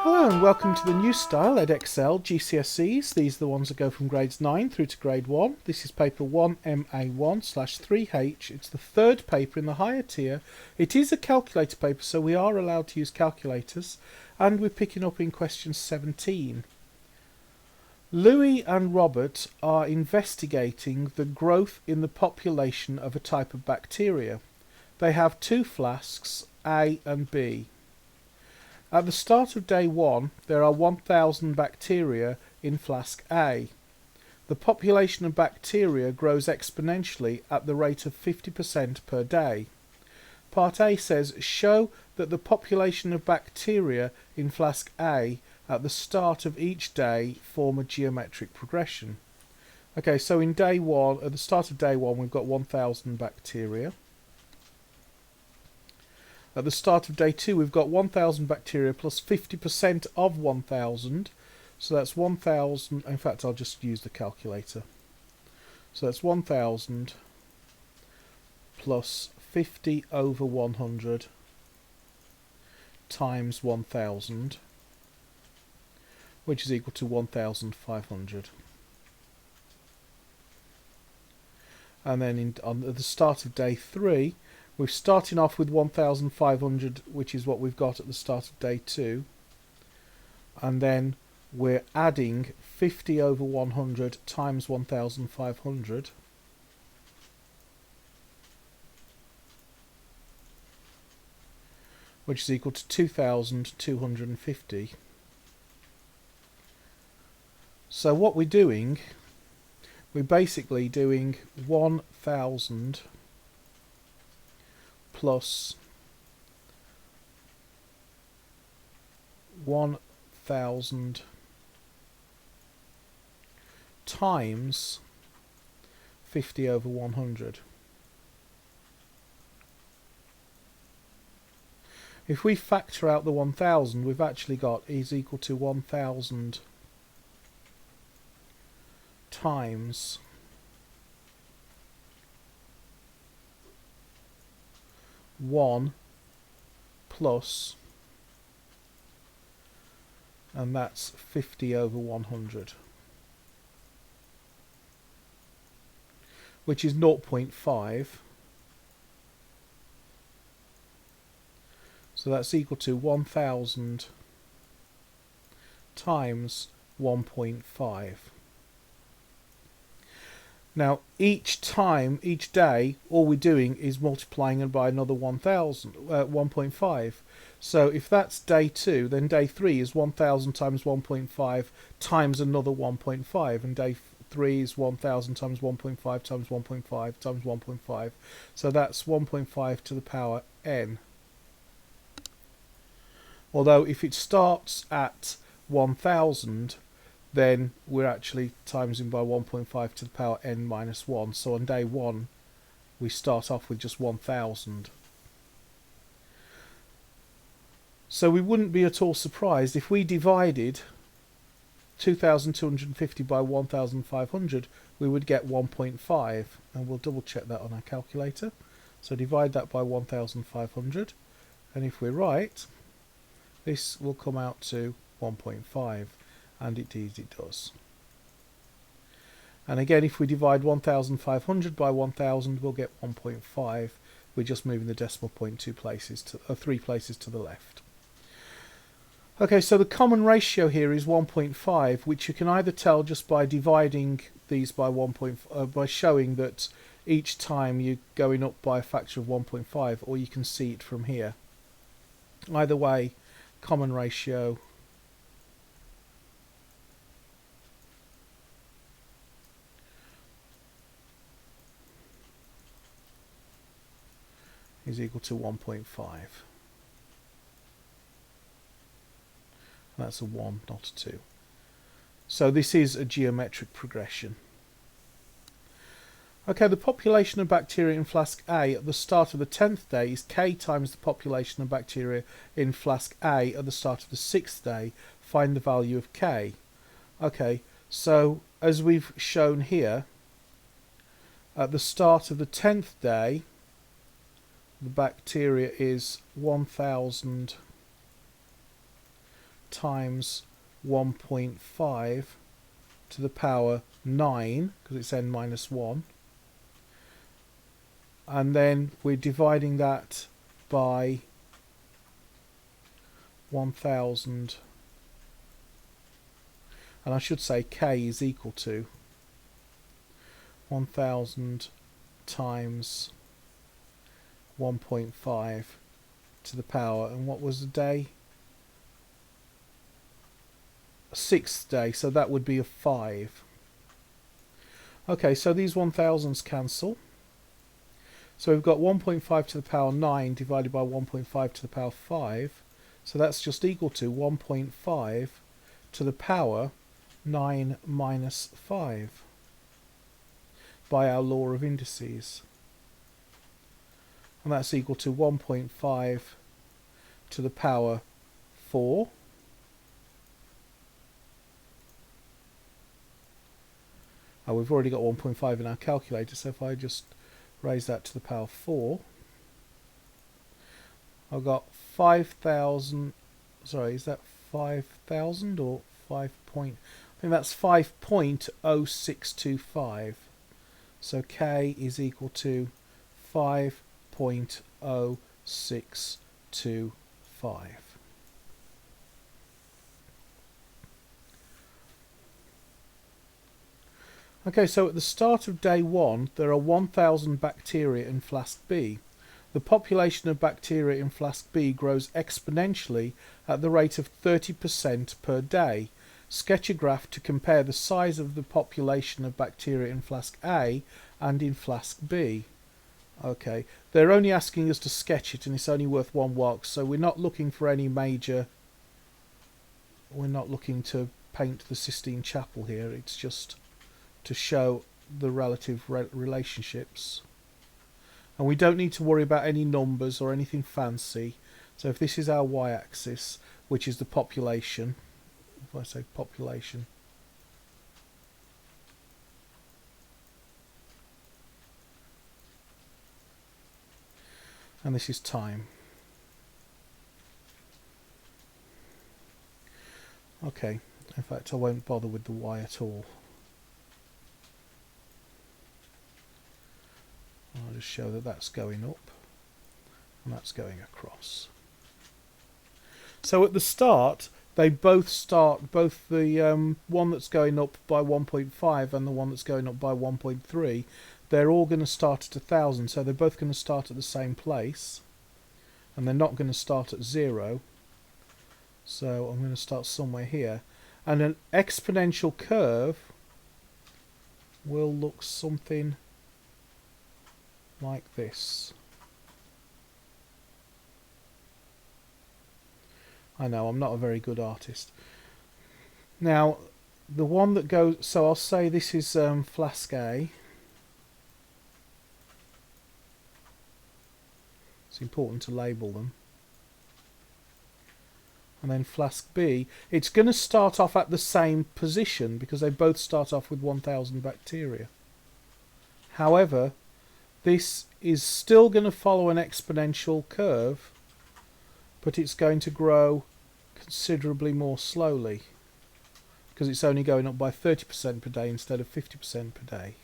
Hello and welcome to the new style Edexcel GCSEs. These are the ones that go from grades 9 through to grade 1. This is paper 1MA1/3H. It's the third paper in the higher tier. It is a calculator paper, so we are allowed to use calculators, and we're picking up in question 17. Louis and Robert are investigating the growth in the population of a type of bacteria. They have two flasks, A and B. At the start of day 1, there are 1,000 bacteria in flask A. The population of bacteria grows exponentially at the rate of 50% per day. Part A says, show that the population of bacteria in flask A at the start of each day form a geometric progression. Okay, so in day 1, at the start of day 1, we've got 1,000 bacteria. At the start of day 2, we've got 1,000 bacteria plus 50% of 1,000. So that's 1,000. In fact, I'll just use the calculator. So that's 1,000 plus 50 over 100 times 1,000, which is equal to 1,500. And then at the start of day 3, we're starting off with 1,500, which is what we've got at the start of day 2. And then we're adding 50 over 100 times 1,500. Which is equal to 2,250. So what we're doing, we're basically doing 1,000 plus 1,000 times 50 over 100. If we factor out the 1,000, we've actually got is equal to 1,000 times 1 plus, and that's 50 over 100, which is 0.5. So that's equal to 1,000 times 1.5. Now each day, all we're doing is multiplying it by another 1.5. So if that's day 2, then day 3 is 1,000 times 1.5 times another 1.5, and day 3 is 1,000 times 1.5 times 1.5 times 1.5. So that's 1.5 to the power n. Although if it starts at 1,000, then we're actually timesing by 1.5 to the power n minus 1. So on day 1, we start off with just 1,000. So we wouldn't be at all surprised if we divided 2,250 by 1,500, we would get 1.5. And we'll double check that on our calculator. So divide that by 1,500. And if we're right, this will come out to 1.5. And indeed it does. And again, if we divide 1,500 by 1,000, we'll get 1.5. We're just moving the decimal point 3 places to the left. Okay, so the common ratio here is 1.5, which you can either tell just by dividing these by by showing that each time you're going up by a factor of 1.5, or you can see it from here. Either way, common ratio is equal to 1.5. That's a 1, not a 2. So this is a geometric progression. Okay, the population of bacteria in flask A at the start of the 10th day is K times the population of bacteria in flask A at the start of the 6th day. Find the value of K. Okay, so as we've shown here, at the start of the 10th day, the bacteria is 1,000 times 1.5 to the power 9, because it's n minus 1. And then we're dividing that by 1000. And I should say k is equal to 1000 times 1.5 to the power, and what was the day? A 6th day, so that would be a 5. Okay, so these 1000s cancel. So we've got 1.5 to the power 9 divided by 1.5 to the power 5. So that's just equal to 1.5 to the power 9 minus 5 by our law of indices. And that's equal to 1.5 to the power 4. Oh, we've already got 1.5 in our calculator, so if I just raise that to the power 4, I've got 5,000, sorry, is that 5,000 or 5 point, I think that's 5.0625. So K is equal to 5.0625. Okay, so at the start of day 1, there are 1,000 bacteria in flask B. The population of bacteria in flask B grows exponentially at the rate of 30% per day. Sketch a graph to compare the size of the population of bacteria in flask A and in flask B. Okay, they're only asking us to sketch it, and it's only worth 1 mark, so we're not looking for any major, we're not looking to paint the Sistine Chapel here, it's just to show the relative relationships. And we don't need to worry about any numbers or anything fancy. So if this is our y-axis, which is the population, if I say population, and this is time. Okay, in fact I won't bother with the y at all. I'll just show that that's going up and that's going across. So at the start, they both start, both the one that's going up by 1.5 and the one that's going up by 1.3, they're all going to start at 1,000, so they're both going to start at the same place, and they're not going to start at 0. So I'm going to start somewhere here, and an exponential curve will look something like this. I know, I'm not a very good artist. Now, the one that goes, so I'll say this is flask A. It's important to label them. And then flask B, it's going to start off at the same position because they both start off with 1,000 bacteria. However, this is still going to follow an exponential curve, but it's going to grow considerably more slowly because it's only going up by 30% per day instead of 50% per day.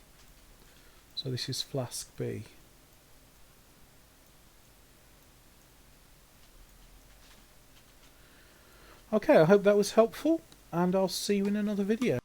So this is flask B. Okay, I hope that was helpful, and I'll see you in another video.